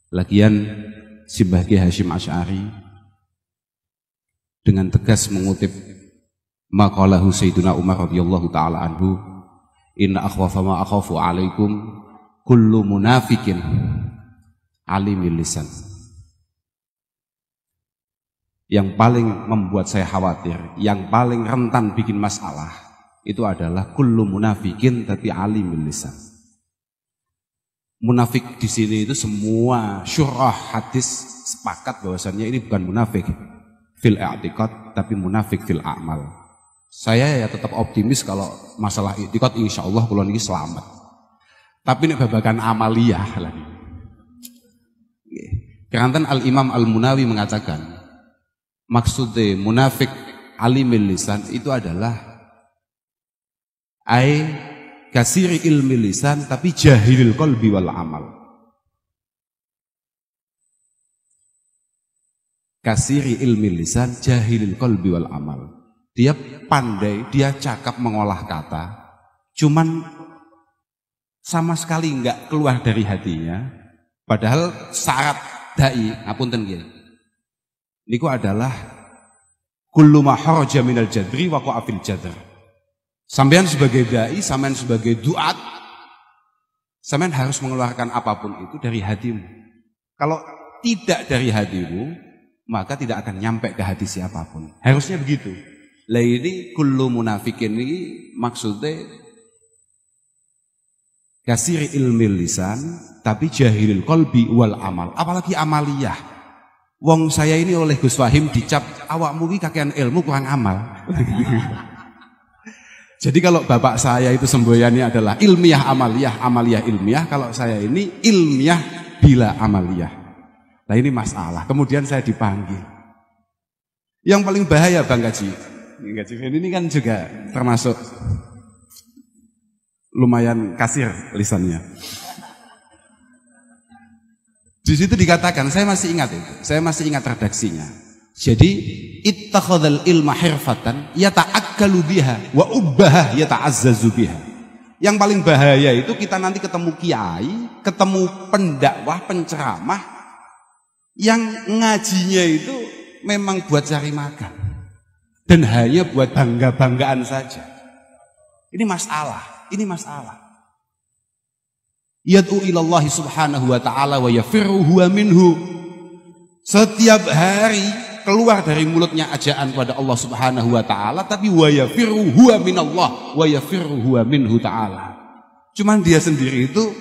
Lagian si Mbah Kiai Hasyim Asy'ari dengan tegas mengutip maqalahu Sayyidina Umar radhiyallahu taala anhu, inna akhwafa ma akhafu alaikum kullu munafikin alimil lisan. Yang paling membuat saya khawatir, yang paling rentan bikin masalah itu adalah kullu munafikin tapi alimil lisan. Munafik di sini itu semua syurah hadis sepakat bahwasannya ini bukan munafik fil i'tiqad tapi munafik fil a'mal. Saya ya tetap optimis kalau masalah i'tiqad insyaallah kula niki selamat. Tapi nek babagan amaliyah lagi. Keranten Al-Imam Al-Munawi mengatakan maksudnya munafik alimil lisan itu adalah kasiri ilmi lisan tapi jahilil qalbi wal amal. Kasiri ilmi lisan jahilil qalbi wal amal. Dia pandai, dia cakap mengolah kata, cuman sama sekali enggak keluar dari hatinya. Padahal syarat dai, ngapunten nggih. Niku adalah kullu ma kharaja minal jadri waqa'a fil jadr. Sampean sebagai dai, sampean sebagai duat, sampean harus mengeluarkan apapun itu dari hatimu. Kalau tidak dari hatimu, maka tidak akan nyampe ke hati siapapun. Harusnya begitu. Lah ini kullu munafikin ini maksudnya kasiri ilmi lisan tapi jahilil qalbi wal amal. Apalagi amaliyah. Wong saya ini oleh Gus Fahim dicap awakmu iki kakean ilmu kurang amal. Jadi kalau bapak saya itu semboyannya adalah ilmiah amaliyah, amaliyah ilmiah. Kalau saya ini ilmiah bila amaliyah. Nah ini masalah. Kemudian saya dipanggil. Yang paling bahaya Bang Gaji. Gaji ini kan juga termasuk lumayan kasir lisannya. Di situ dikatakan, saya masih ingat itu. Saya masih ingat redaksinya. Jadi ittakhadzal ilma hirfatan yata'akkalu biha wa ubbah yata'azzazu biha. Yang paling bahaya itu kita nanti ketemu kiai, ketemu pendakwah, penceramah yang ngajinya itu memang buat cari makan dan hanya buat bangga-banggaan saja. Ini masalah, ini masalah. Yad'u ilallahi subhanahu wa ta'ala wa yafirru huwa minhu. Setiap hari keluar dari mulutnya ajaan pada Allah Subhanahu wa taala tapi wa yafirru huwa minallah wa yafirru huwa minhu ta'ala. Cuman dia sendiri itu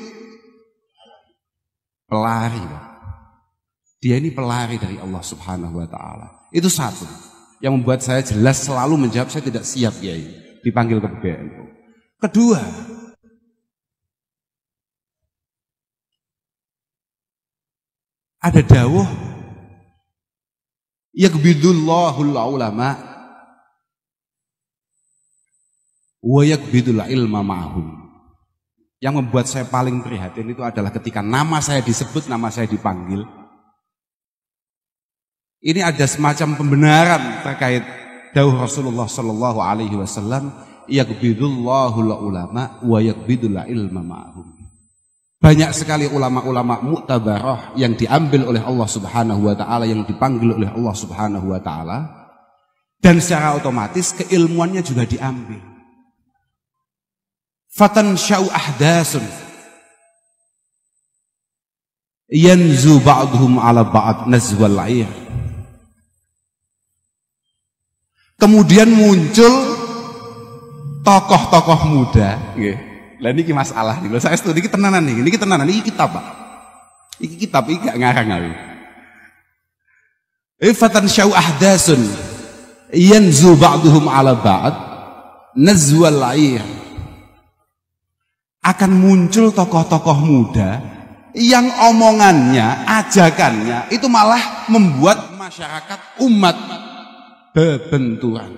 pelari. Dia ini pelari dari Allah Subhanahu wa taala. Itu satu yang membuat saya jelas selalu menjawab saya tidak siap Kiai dipanggil ke PBNU. Kedua, ada dawuh yakbidullahul ulama wa yakbidul ilma ma'hum. Yang membuat saya paling prihatin itu adalah ketika nama saya disebut, nama saya dipanggil. Ini ada semacam pembenaran terkait dawuh Rasulullah sallallahu alaihi wasallam, yakbidullahul ulama wa yakbidul ilma ma'hum. Banyak sekali ulama-ulama mu'tabarah yang diambil oleh Allah Subhanahu wa taala, yang dipanggil oleh Allah Subhanahu wa taala, dan secara otomatis keilmuannya juga diambil. Fatan syau ahdasun yanzu ba'dhum ala ba'd nazwal air. Kemudian muncul tokoh-tokoh muda, nggih. Lah niki masalah nih. Lho saya studi iki tenanan nih. Niki tenanan iki kitab, Pak. Iki kitab iki gak ngarang aku. Fatan syau ahdasun yanzu ba'dhum ala ba'd nazwal air. Akan muncul tokoh-tokoh muda yang omongannya, ajakannya itu malah membuat masyarakat umat bebenturan.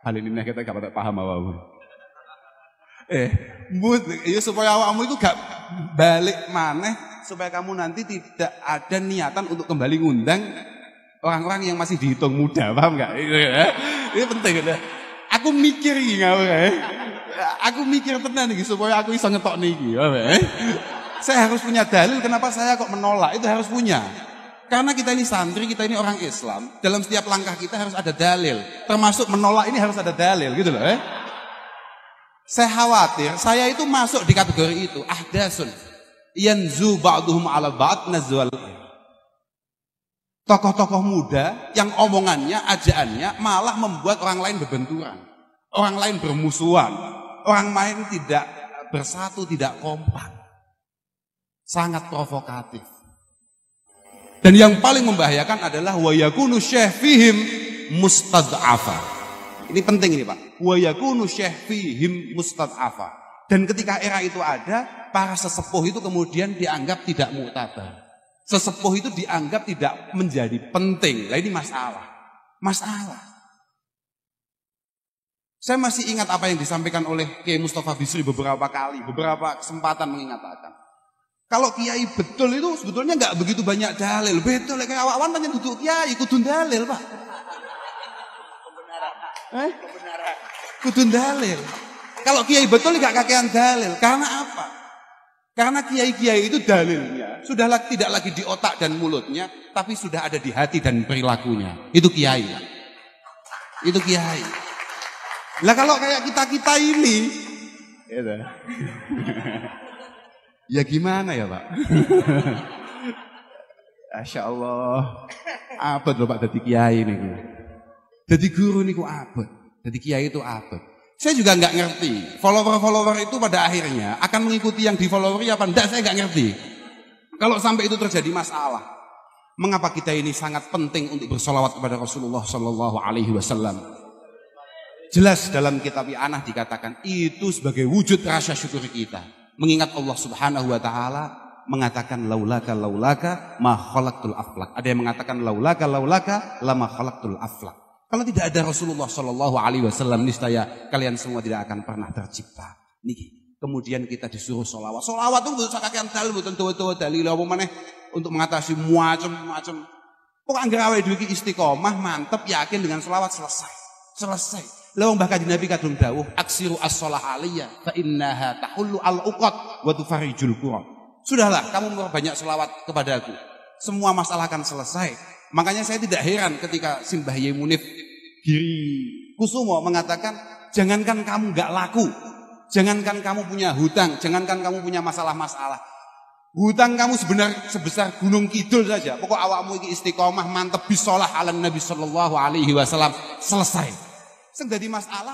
Hal ini kita gak paham apa-apa. Supaya awakmu itu gak balik maneh, supaya kamu nanti tidak ada niatan untuk kembali ngundang orang-orang yang masih dihitung muda, paham gak? Ini penting. Aku mikir ngawur. Aku mikir tenan nih supaya aku bisa ngetok niki. Saya harus punya dalil kenapa saya kok menolak, itu harus punya. Karena kita ini santri, kita ini orang Islam, dalam setiap langkah kita harus ada dalil. Termasuk menolak ini harus ada dalil gitu loh. Saya khawatir, saya itu masuk di kategori itu, ahdasun. Yanzu ba'duhum ala ba'd nazwal. Tokoh-tokoh muda yang omongannya, ajaannya malah membuat orang lain berbenturan. Orang lain bermusuhan. Orang lain tidak bersatu, tidak kompak. Sangat provokatif. Dan yang paling membahayakan adalah wa yakunu syekh fihim mustad'afa. Ini penting ini Pak. Wa yakunu syekh fihim mustad'afa. Dan ketika era itu ada, para sesepuh itu kemudian dianggap tidak mu'tabar. Sesepuh itu dianggap tidak menjadi penting. Nah ini masalah. Masalah. Saya masih ingat apa yang disampaikan oleh Kiai Mustafa Bisri beberapa kali, beberapa kesempatan mengatakan. Kalau kiai betul itu sebetulnya nggak begitu banyak dalil. Betul, kayak awan tanya duduk kiai, kudun dalil Pak. Kebenaran. Kebenaran. Kudun dalil. Kalau kiai betul nggak kakean dalil. Karena apa? Karena kiai-kiai itu dalilnya sudah tidak lagi di otak dan mulutnya, tapi sudah ada di hati dan perilakunya. Itu kiai. Itu kiai. Lah kalau kayak kita ini, ya gimana ya Pak? Masya Allah, abad loh Pak jadi kiai nih. Jadi guru nih kok abad, jadi kiai itu abad. Saya juga nggak ngerti, follower-follower itu pada akhirnya akan mengikuti yang di followeri apa enggak, saya nggak ngerti. Kalau sampai itu terjadi masalah, mengapa kita ini sangat penting untuk bersolawat kepada Rasulullah Sallallahu Alaihi Wasallam? Jelas dalam kitab I'anah dikatakan itu sebagai wujud rasa syukur kita, mengingat Allah Subhanahu Wa Taala mengatakan laulaka ma khalaqtul aflak. Ada yang mengatakan laulaka lama khalaqtul aflak. Kalau tidak ada Rasulullah Shallallahu Alaihi Wasallam, niscaya kalian semua tidak akan pernah tercipta. Niki. Kemudian kita disuruh solawat. Solawat itu butuh sakakian dalil, butuh tua dalil apa mana untuk mengatasi macam-macam. Pokoknya anggar awake dhewe istiqomah, mantep, yakin dengan solawat selesai. Lawang bahkan Nabi kadung dawuh, aksiru as-shalah aliyya fa innaha tahullu al-uqad wa tufarijul qura. Sudahlah, kamu banyak solawat kepadaku. Semua masalah akan selesai. Makanya saya tidak heran ketika Simbah Yai Munif Giri Kusumo mengatakan, jangankan kamu gak laku, jangankan kamu punya hutang, jangankan kamu punya masalah-masalah. Hutang kamu sebenarnya sebesar gunung kidul saja. Pokok awakmu iki istiqomah mantep bisolah ala Nabi Sallallahu Alaihi Wasallam selesai. Sing dadi masalah